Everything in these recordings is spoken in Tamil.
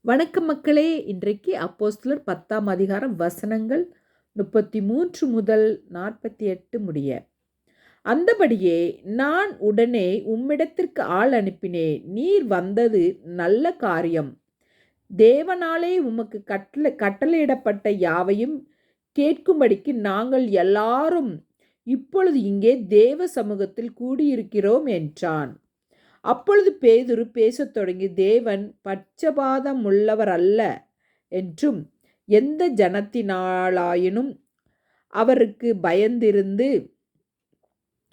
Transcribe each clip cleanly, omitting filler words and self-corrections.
வணக்கம் மக்களே. இன்றைக்கு அப்போஸ்தலர் 10ஆம் அதிகாரம் வசனங்கள் 33 முதல் 48 முடிய. அந்தபடியே நான் உடனே உம்மிடத்திற்கு ஆள் அனுப்பினேன். நீர் வந்தது நல்ல காரியம். தேவனாலே உமக்கு கட்டளையிடப்பட்ட யாவையும் கேட்கும்படிக்கு நாங்கள் எல்லாரும் இப்பொழுது இங்கே தேவ சமூகத்தில் கூடியிருக்கிறோம் என்றான். அப்பொழுது பேதுரு பேசத் தொடங்கி, தேவன் பட்சபாதமுள்ளவர் அல்ல என்றும் எந்த ஜனத்தினாலாயினும் அவருக்கு பயந்திருந்து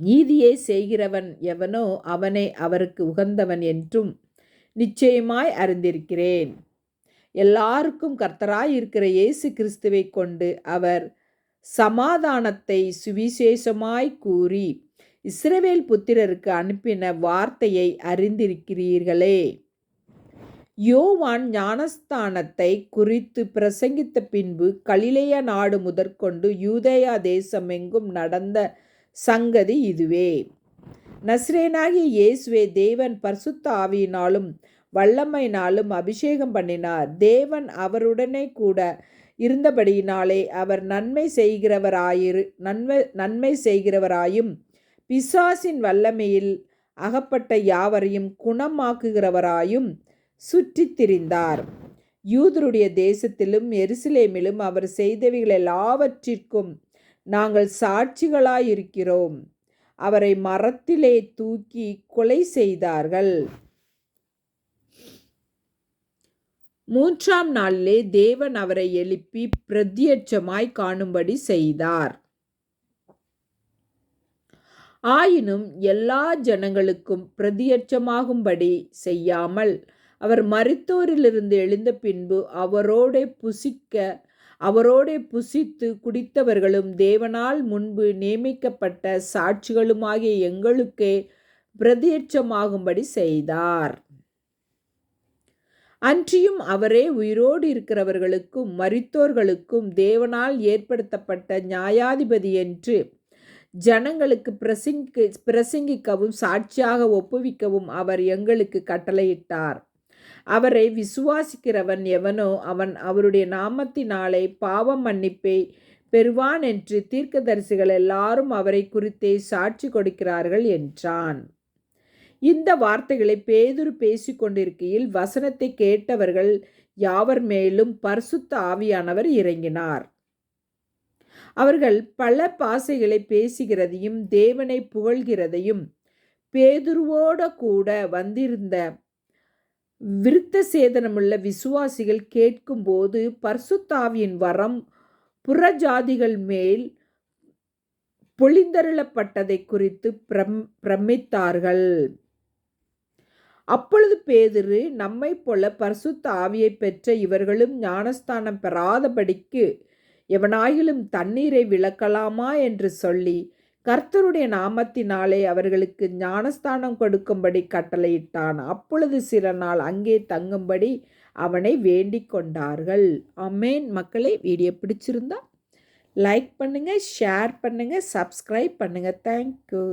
நீதியை செய்கிறவன் எவனோ அவனே அவருக்கு உகந்தவன் என்றும் நிச்சயமாய் அறிந்திருக்கிறேன். எல்லாருக்கும் கர்த்தராய் இருக்கிற இயேசு கிறிஸ்துவை கொண்டு அவர் சமாதானத்தை சுவிசேஷமாய் கூறி இஸ்ரவேல் புத்திரருக்கு அனுப்பின வார்த்தையை அறிந்திருக்கிறீர்களே. யோவான் ஞானஸ்தானத்தை குறித்து பிரசங்கித்த பின்பு கலிலேயா நாடு முதற்கொண்டு யூதேயா தேசமெங்கும் நடந்த சங்கதி இதுவே. நசரேயனாகிய இயேசுவை தேவன் பரிசுத்த ஆவியினாலும் வல்லமையினாலும் அபிஷேகம் பண்ணினார். தேவன் அவருடனே கூட இருந்தபடியினாலே அவர் நன்மை செய்கிறவராயும் பிசாசின் வல்லமையில் அகப்பட்ட யாவரையும் குணமாக்குகிறவராயும் சுற்றித் திரிந்தார். யூதருடைய தேசத்திலும் எருசலேமிலும் அவர் செய்தவைகள் எல்லாவற்றிற்கும் நாங்கள் சாட்சிகளாயிருக்கிறோம். அவரை மரத்திலே தூக்கி கொலை செய்தார்கள். 3ஆம் நாளிலே தேவன் அவரை எழுப்பி பிரத்யட்சமாய் காணும்படி செய்தார். ஆயினும் எல்லா ஜனங்களுக்கும் பிரதியட்சமாகும்படி செய்யாமல் அவர் மரித்தோரிலிருந்து எழுந்த பின்பு அவரோடே புசித்து குடித்தவர்களும் தேவனால் முன்பு நியமிக்கப்பட்ட சாட்சிகளுமாகிய எங்களுக்கே பிரதியட்சமாகும்படி செய்தார். அன்றியும் அவரே உயிரோடு இருக்கிறவர்களுக்கும் மரித்தோர்களுக்கும் தேவனால் ஏற்படுத்தப்பட்ட நியாயாதிபதி என்று ஜனங்களுக்கு பிரசங்கிக்கவும் சாட்சியாக ஒப்புவிக்கவும் அவர் எங்களுக்கு கட்டளையிட்டார். அவரை விசுவாசிக்கிறவன் எவனோ அவன் அவருடைய நாமத்தினாலே பாவ மன்னிப்பை பெறுவான் என்று தீர்க்கதரிசிகள் எல்லாரும் அவரை குறித்தே சாட்சி கொடுக்கிறார்கள் என்றான். இந்த வார்த்தைகளை பேதுரு பேசிக்கொண்டிருக்கையில் வசனத்தை கேட்டவர்கள் யாவர் மேலும் பரிசுத்த ஆவியானவர் இறங்கினார். அவர்கள் பல பாஷைகளை பேசுகிறதையும் தேவனை புகழ்கிறதையும் பேதுருவோடு கூட வந்திருந்த விருத்த சேதனமுள்ள விசுவாசிகள் கேட்கும்போது பரிசுத்த ஆவியின் வரம் புறஜாதிகள் மேல் பொழிந்தருளப்பட்டதை குறித்து பிரமித்தார்கள். அப்பொழுது பேதுரு, நம்மை போல பரிசுத்த ஆவியை பெற்ற இவர்களும் ஞானஸ்தானம் பெறாதபடிக்கு எவனாயிலும் தண்ணீரை விளக்கலாமா என்று சொல்லி கர்த்தருடைய நாமத்தினாலே அவர்களுக்கு ஞானஸ்தானம் கொடுக்கும்படி கட்டளையிட்டான். அப்பொழுது சில நாள் அங்கே தங்கும்படி அவனை வேண்டிக் கொண்டார்கள். ஆமென். மக்களே, வீடியோ பிடிச்சிருந்தா லைக் பண்ணுங்கள், ஷேர் பண்ணுங்கள், சப்ஸ்கிரைப் பண்ணுங்கள். தேங்க்யூ.